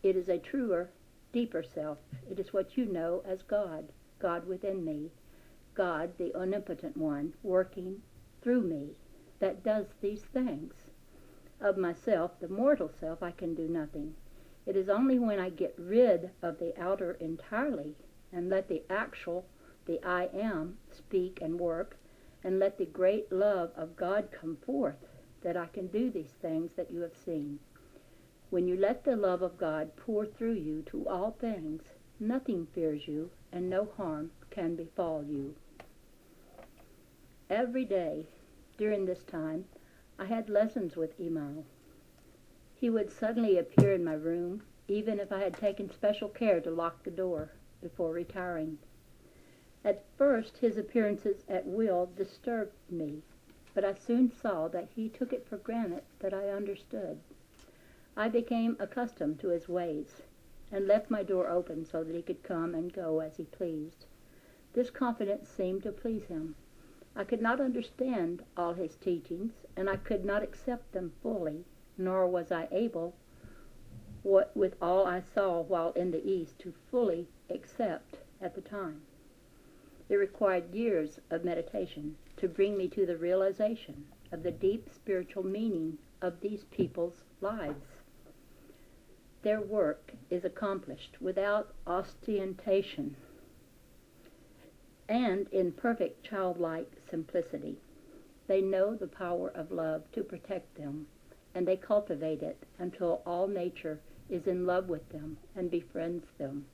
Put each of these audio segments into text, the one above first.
It is a truer, deeper self. It is what you know as God, God within me, God, the omnipotent one, working through me, that does these things. Of myself, the mortal self, I can do nothing. It is only when I get rid of the outer entirely and let the actual, the I am, speak and work, and let the great love of God come forth, that I can do these things that you have seen. When you let the love of God pour through you to all things, nothing fears you, and no harm can befall you. Every day during this time, I had lessons with Emal. He would suddenly appear in my room, even if I had taken special care to lock the door before retiring. At first, his appearances at will disturbed me, but I soon saw that he took it for granted that I understood. I became accustomed to his ways, and left my door open so that he could come and go as he pleased. This confidence seemed to please him. I could not understand all his teachings, and I could not accept them fully, nor was I able, with all I saw while in the East, to fully accept at the time. It required years of meditation to bring me to the realization of the deep spiritual meaning of these people's lives. Their work is accomplished without ostentation and in perfect childlike simplicity. They know the power of love to protect them, and they cultivate it until all nature is in love with them and befriends them.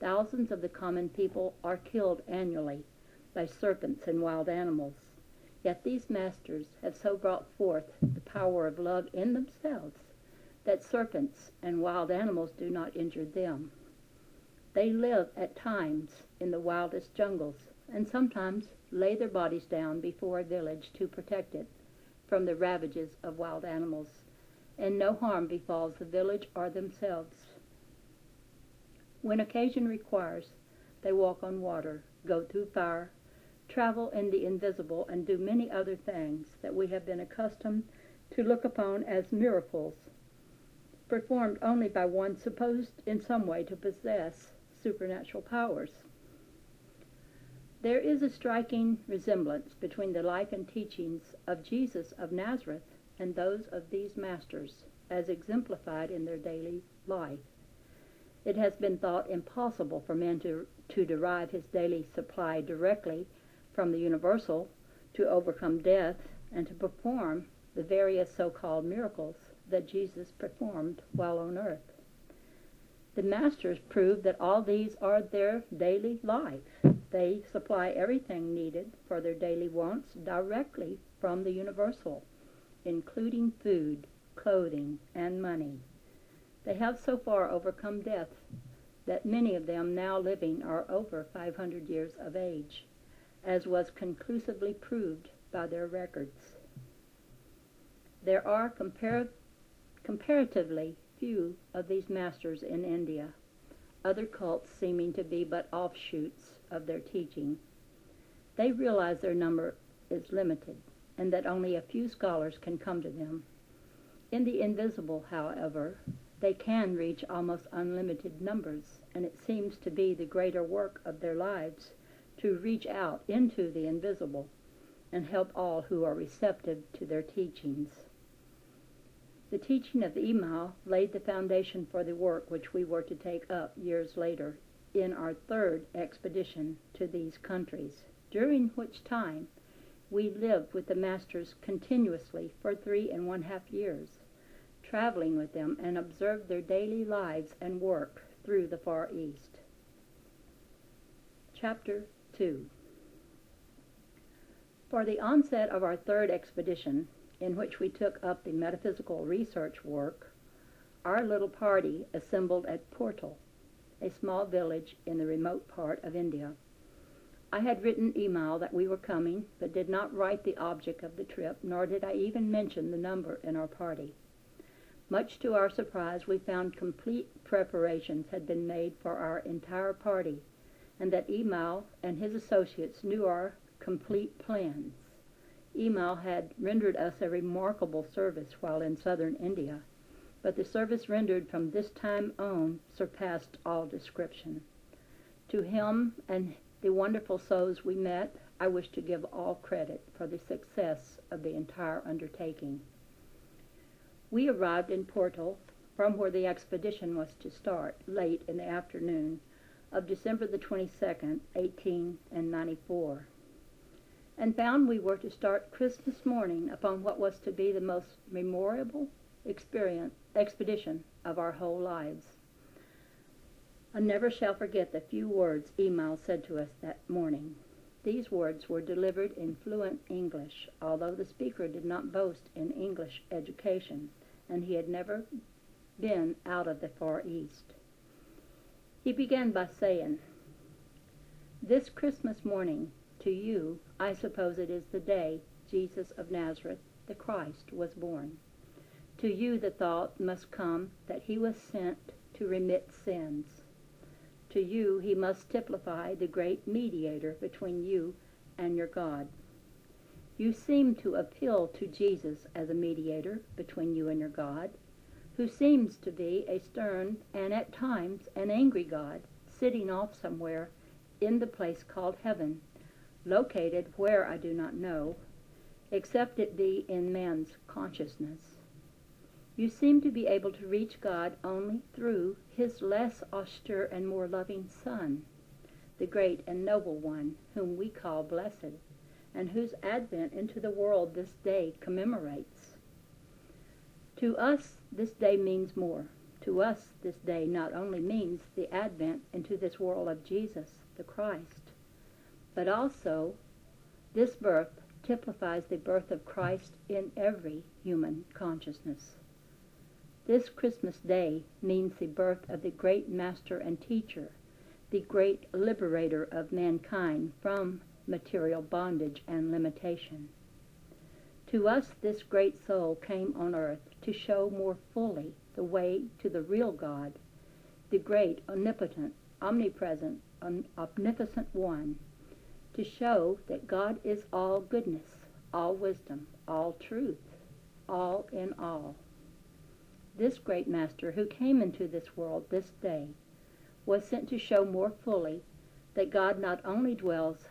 Thousands of the common people are killed annually by serpents and wild animals, yet these masters have so brought forth the power of love in themselves that serpents and wild animals do not injure them. They live at times in the wildest jungles, and sometimes lay their bodies down before a village to protect it from the ravages of wild animals, and no harm befalls the village or themselves. When occasion requires, they walk on water, go through fire, travel in the invisible, and do many other things that we have been accustomed to look upon as miracles, performed only by one supposed in some way to possess supernatural powers. There is a striking resemblance between the life and teachings of Jesus of Nazareth and those of these masters, as exemplified in their daily life. It has been thought impossible for man to derive his daily supply directly from the universal, to overcome death, and to perform the various so-called miracles that Jesus performed while on earth. The masters prove that all these are their daily life. They supply everything needed for their daily wants directly from the universal, including food, clothing, and money. They have so far overcome death that many of them now living are over 500 years of age, as was conclusively proved by their records. There are comparatively few of these masters in India, other cults seeming to be but offshoots of their teaching. They realize their number is limited, and that only a few scholars can come to them. In the invisible, however, they can reach almost unlimited numbers, and it seems to be the greater work of their lives to reach out into the invisible and help all who are receptive to their teachings. The teaching of Emal laid the foundation for the work which we were to take up years later in our third expedition to these countries, during which time we lived with the masters continuously for 3.5 years, traveling with them and observed their daily lives and work through the Far East. Chapter 2. For the onset of our third expedition, in which we took up the metaphysical research work, our little party assembled at Portal, a small village in the remote part of India. I had written Emal that we were coming, but did not write the object of the trip, nor did I even mention the number in our party. Much to our surprise, we found complete preparations had been made for our entire party, and that Emal and his associates knew our complete plans. Emal had rendered us a remarkable service while in southern India, but the service rendered from this time on surpassed all description. To him and the wonderful souls we met, I wish to give all credit for the success of the entire undertaking. We arrived in Portal, from where the expedition was to start, late in the afternoon of December the 22nd, 1894, and found we were to start Christmas morning upon what was to be the most memorable expedition of our whole lives. I never shall forget the few words Emil said to us that morning. These words were delivered in fluent English, although the speaker did not boast in English education, and he had never been out of the Far East. He began by saying, "This Christmas morning, to you, I suppose it is the day Jesus of Nazareth, the Christ, was born. To you the thought must come that he was sent to remit sins. To you he must typify the great mediator between you and your God. You seem to appeal to Jesus as a mediator between you and your God, who seems to be a stern and at times an angry God, sitting off somewhere in the place called heaven, located where I do not know, except it be in man's consciousness. You seem to be able to reach God only through his less austere and more loving Son, the great and noble one whom we call blessed, and whose advent into the world this day commemorates. To us this day means more. To us this day not only means the advent into this world of Jesus, the Christ, but also this birth typifies the birth of Christ in every human consciousness. This Christmas day means the birth of the great master and teacher, the great liberator of mankind from material bondage and limitation. To us this great soul came on earth to show more fully the way to the real God, the great, omnipotent, omnipresent, omnificent one, to show that God is all goodness, all wisdom, all truth, all in all. This great master who came into this world this day was sent to show more fully that God not only dwells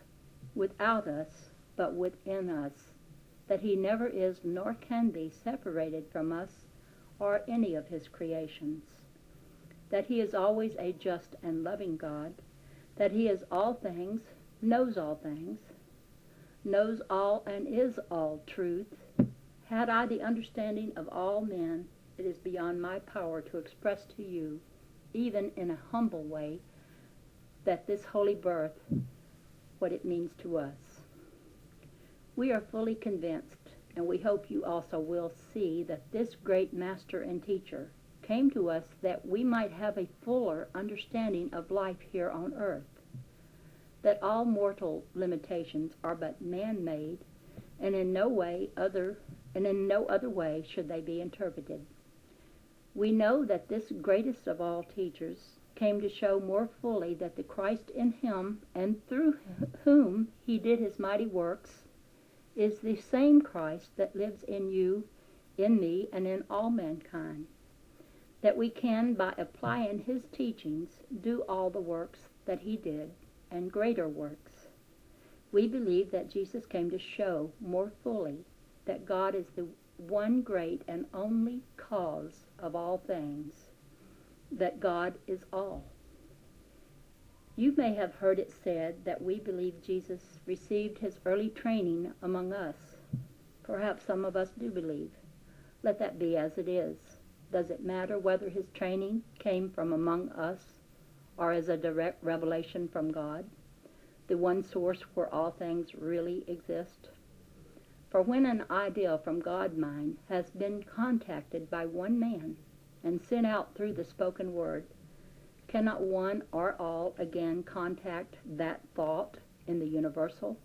without us, but within us, that he never is nor can be separated from us or any of his creations, that he is always a just and loving God, that he is all things, knows all and is all truth. Had I the understanding of all men, it is beyond my power to express to you, even in a humble way, that this holy birth, what it means to us. We are fully convinced, and we hope you also will see, that this great master and teacher came to us that we might have a fuller understanding of life here on earth, that all mortal limitations are but man-made, and in no other way should they be interpreted. We know that this greatest of all teachers came to show more fully that the Christ in him and through whom he did his mighty works is the same Christ that lives in you, in me, and in all mankind, that we can, by applying his teachings, do all the works that he did, and greater works. We believe that Jesus came to show more fully that God is the one great and only cause of all things, that God is all. You may have heard it said that we believe Jesus received his early training among us. Perhaps some of us do believe. Let that be as it is. Does it matter whether his training came from among us or as a direct revelation from God, the one source where all things really exist? For when an idea from God mind has been contacted by one man and sent out through the spoken word, cannot one or all again contact that thought in the universal?